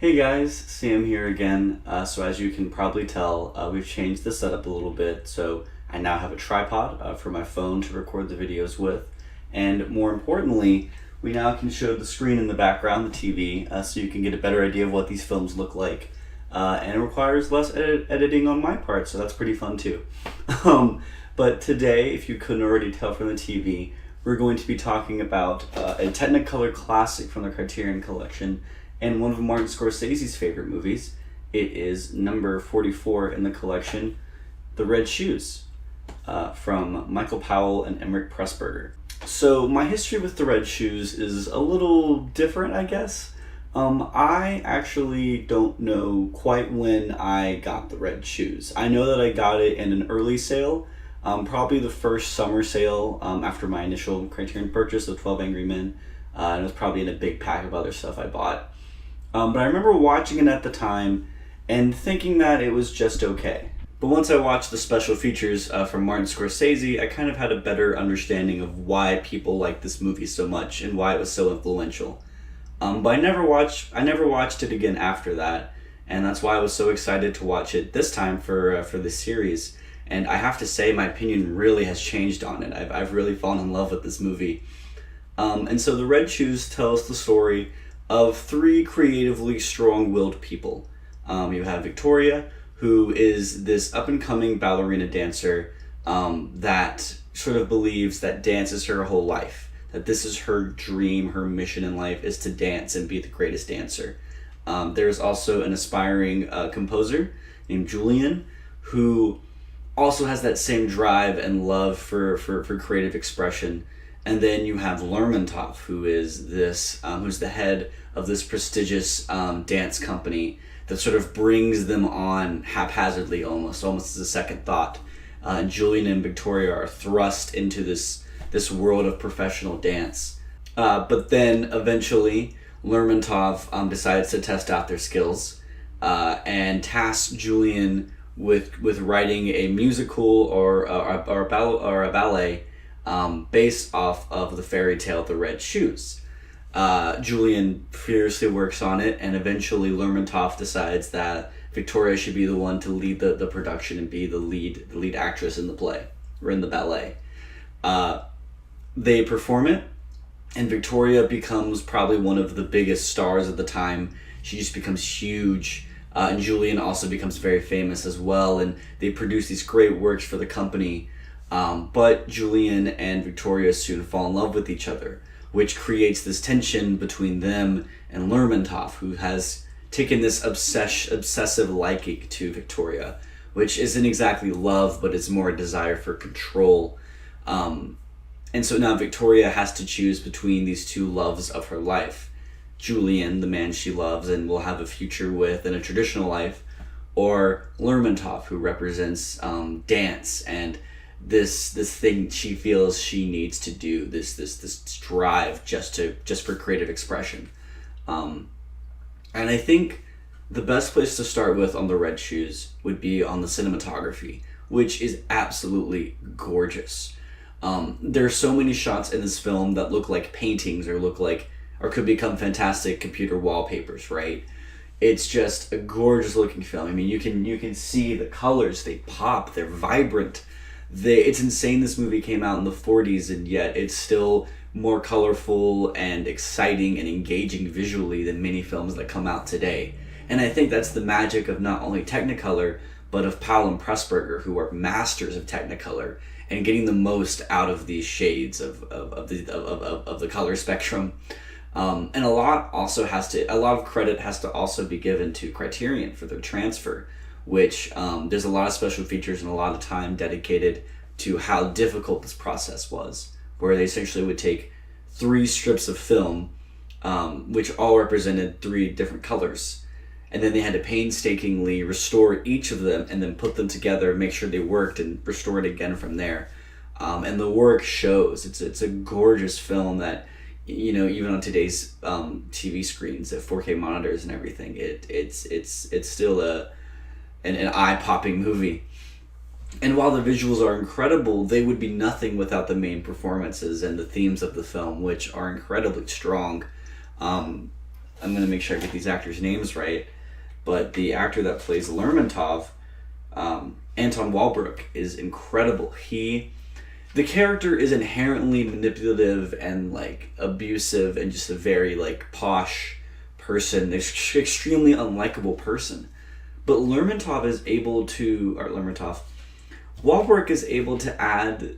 Hey guys, Sam here again. So as you can probably tell, we've changed the setup a little bit. So I now have a tripod for my phone to record the videos with. And more importantly, we now can show the screen in the background, the TV, so you can get a better idea of what these films look like. And it requires less editing on my part, so that's pretty fun too. But today, if you couldn't already tell from the TV, we're going to be talking about a Technicolor classic from the Criterion collection, and one of Martin Scorsese's favorite movies. It is number 44 in the collection, The Red Shoes, from Michael Powell and Emmerich Pressburger. So my history with The Red Shoes is a little different, I guess. I actually don't know quite when I got The Red Shoes. I know that I got it in an early sale, probably the first summer sale after my initial Criterion purchase of 12 Angry Men. And it was probably in a big pack of other stuff I bought. But I remember watching it at the time and thinking that it was just okay. But once I watched the special features from Martin Scorsese, I kind of had a better understanding of why people liked this movie so much and why it was so influential. But I never watched it again after that, and that's why I was so excited to watch it this time for this series. And I have to say, my opinion really has changed on it. I've really fallen in love with this movie. And so The Red Shoes tells the story of three creatively strong-willed people. You have Victoria, who is this up-and-coming ballerina dancer that sort of believes that dance is her whole life, that this is her dream, her mission in life is to dance and be the greatest dancer. There's also an aspiring composer named Julian, who also has that same drive and love for creative expression. And then you have Lermontov, who is who's the head of this prestigious dance company that sort of brings them on haphazardly, almost as a second thought. And Julian and Victoria are thrust into this world of professional dance. But then eventually Lermontov decides to test out their skills and tasks Julian with writing a musical or a ballet based off of the fairy tale The Red Shoes. Julian furiously works on it, and eventually Lermontov decides that Victoria should be the one to lead the production and be the lead actress in the play, or in the ballet. They perform it, and Victoria becomes probably one of the biggest stars at the time. She just becomes huge, and Julian also becomes very famous as well, and they produce these great works for the company. But Julian and Victoria soon fall in love with each other, which creates this tension between them and Lermontov, who has taken this obsessive liking to Victoria, which isn't exactly love, but it's more a desire for control. And so now Victoria has to choose between these two loves of her life. Julian, the man she loves and will have a future with in a traditional life, or Lermontov, who represents dance and this thing she feels she needs to do, this drive just for creative expression. And I think the best place to start with on The Red Shoes would be on the cinematography, which is absolutely gorgeous. There are so many shots in this film that look like paintings or could become fantastic computer wallpapers, right? It's just a gorgeous looking film. I mean, you can see the colors, they pop, they're vibrant. It's insane this movie came out in the 40s, and yet it's still more colorful and exciting and engaging visually than many films that come out today. And I think that's the magic of not only Technicolor, but of Powell and Pressburger, who are masters of Technicolor and getting the most out of these shades of the color spectrum. And a lot of credit has to also be given to Criterion for their transfer, which there's a lot of special features and a lot of time dedicated to how difficult this process was, where they essentially would take 3 strips of film, which all represented 3 different colors, and then they had to painstakingly restore each of them and then put them together and make sure they worked and restore it again from there. And the work shows. It's a gorgeous film that, you know, even on today's TV screens at 4K monitors and everything, it's still an eye-popping movie. And while the visuals are incredible, they would be nothing without the main performances and the themes of the film, which are incredibly strong. I'm going to make sure I get these actors' names right, but the actor that plays Lermontov, Anton Walbrook, is incredible. The character is inherently manipulative and like abusive and just a very like posh person, extremely unlikable person. But Lermontov is able to, or Lermontov, Walbrook is able to add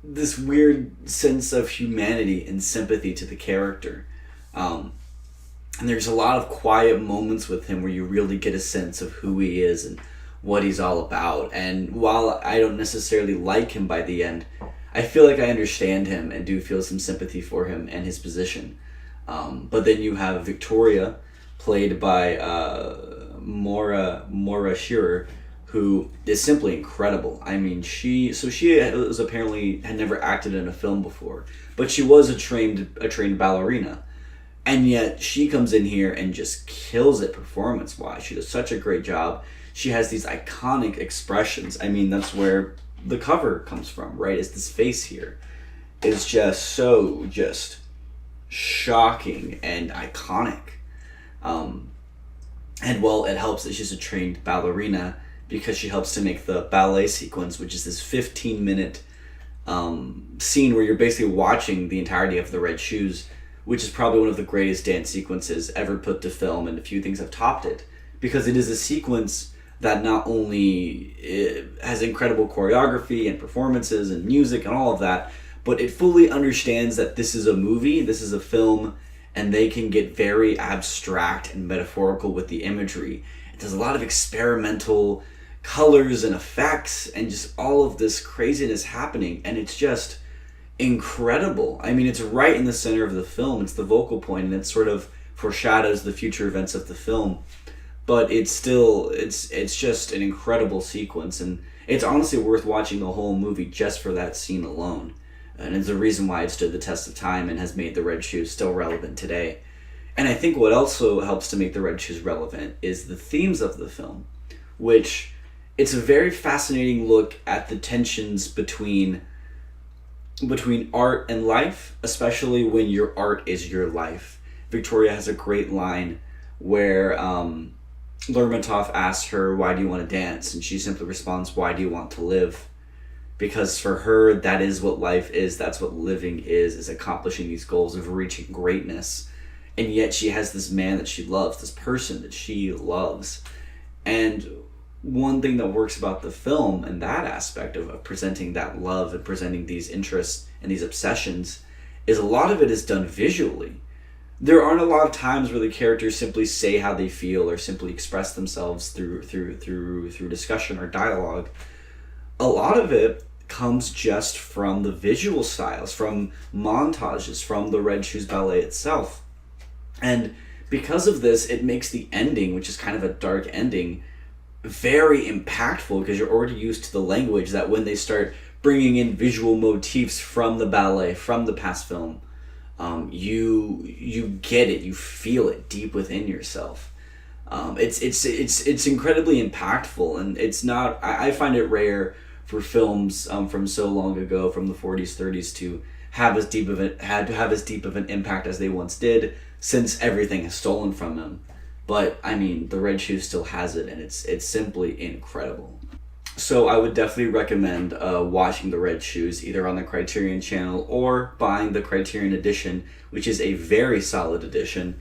this weird sense of humanity and sympathy to the character. And there's a lot of quiet moments with him where you really get a sense of who he is and what he's all about. And while I don't necessarily like him by the end, I feel like I understand him and do feel some sympathy for him and his position. But then you have Victoria, played by Maura Shearer, who is simply incredible. I mean, she was apparently had never acted in a film before, but she was a trained ballerina. And yet she comes in here and just kills it performance-wise. She does such a great job. She has these iconic expressions. I mean, that's where the cover comes from, right? It's this face here. It's just so shocking and iconic. And well, it helps that she's a trained ballerina because she helps to make the ballet sequence, which is this 15-minute scene where you're basically watching the entirety of the Red Shoes, which is probably one of the greatest dance sequences ever put to film, and a few things have topped it, because it is a sequence that not only has incredible choreography and performances and music and all of that, but it fully understands that this is a movie, this is a film, and they can get very abstract and metaphorical with the imagery. It does a lot of experimental colors and effects and just all of this craziness happening, and it's just incredible. I mean, it's right in the center of the film. It's the vocal point, and it sort of foreshadows the future events of the film. But it's just an incredible sequence, and it's honestly worth watching the whole movie just for that scene alone. And it's the reason why it stood the test of time and has made the Red Shoes still relevant today. And I think what also helps to make the Red Shoes relevant is the themes of the film, which it's a very fascinating look at the tensions between art and life, especially when your art is your life. Victoria has a great line where Lermontov asks her, "Why do you want to dance?" And she simply responds, "Why do you want to live?" Because for her, that is what life is. That's what living is accomplishing these goals of reaching greatness. And yet she has this man that she loves, this person that she loves. And one thing that works about the film and that aspect of presenting that love and presenting these interests and these obsessions is a lot of it is done visually. There aren't a lot of times where the characters simply say how they feel or simply express themselves through discussion or dialogue. A lot of it comes just from the visual styles, from montages, from the Red Shoes Ballet itself. And because of this, it makes the ending, which is kind of a dark ending, very impactful, because you're already used to the language that when they start bringing in visual motifs from the ballet, from the past film, you get it, you feel it deep within yourself. It's incredibly impactful, and it's not. I find it rare for films from so long ago, from the 40s, 30s, to have as deep of an impact as they once did, since everything has stolen from them. But I mean, the Red Shoes still has it, and it's simply incredible. So I would definitely recommend watching the Red Shoes either on the Criterion channel or buying the Criterion edition, which is a very solid edition.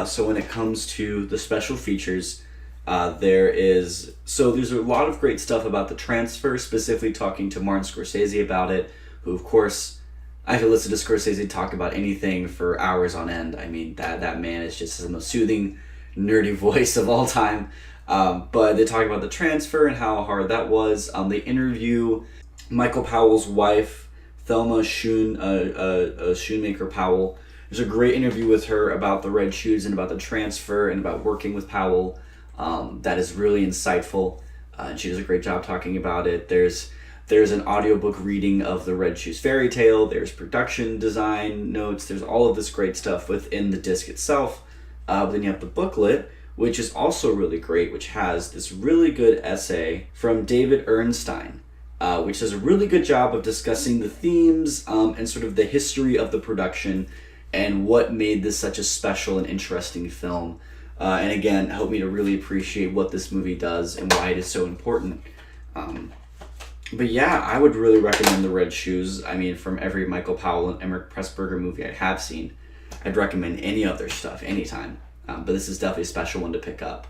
So when it comes to the special features, there's a lot of great stuff about the transfer, specifically talking to Martin Scorsese about it, who of course, I could listen to Scorsese talk about anything for hours on end. I mean, that man is just the most soothing, nerdy voice of all time. But they talk about the transfer and how hard that was. They interview Michael Powell's wife, Thelma Schoonmaker Powell. There's a great interview with her about the Red Shoes and about the transfer and about working with Powell. That is really insightful, and she does a great job talking about it. There's an audiobook reading of the Red Shoes fairy tale. There's production design notes. There's all of this great stuff within the disc itself. But then you have the booklet, which is also really great, which has this really good essay from David Ernstein, which does a really good job of discussing the themes and sort of the history of the production and what made this such a special and interesting film. And again, helped me to really appreciate what this movie does and why it is so important. But yeah, I would really recommend The Red Shoes. I mean, from every Michael Powell and Emmerich Pressburger movie I have seen, I'd recommend any other stuff anytime. But this is definitely a special one to pick up.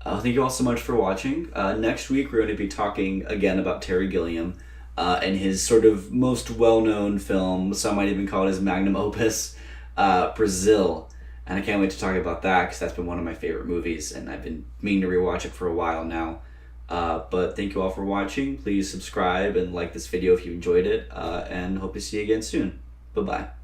Thank you all so much for watching. Next week, we're going to be talking again about Terry Gilliam and his sort of most well-known film, some might even call it his magnum opus, Brazil. And I can't wait to talk about that because that's been one of my favorite movies, and I've been meaning to rewatch it for a while now. But thank you all for watching. Please subscribe and like this video if you enjoyed it, and hope to see you again soon. Bye-bye.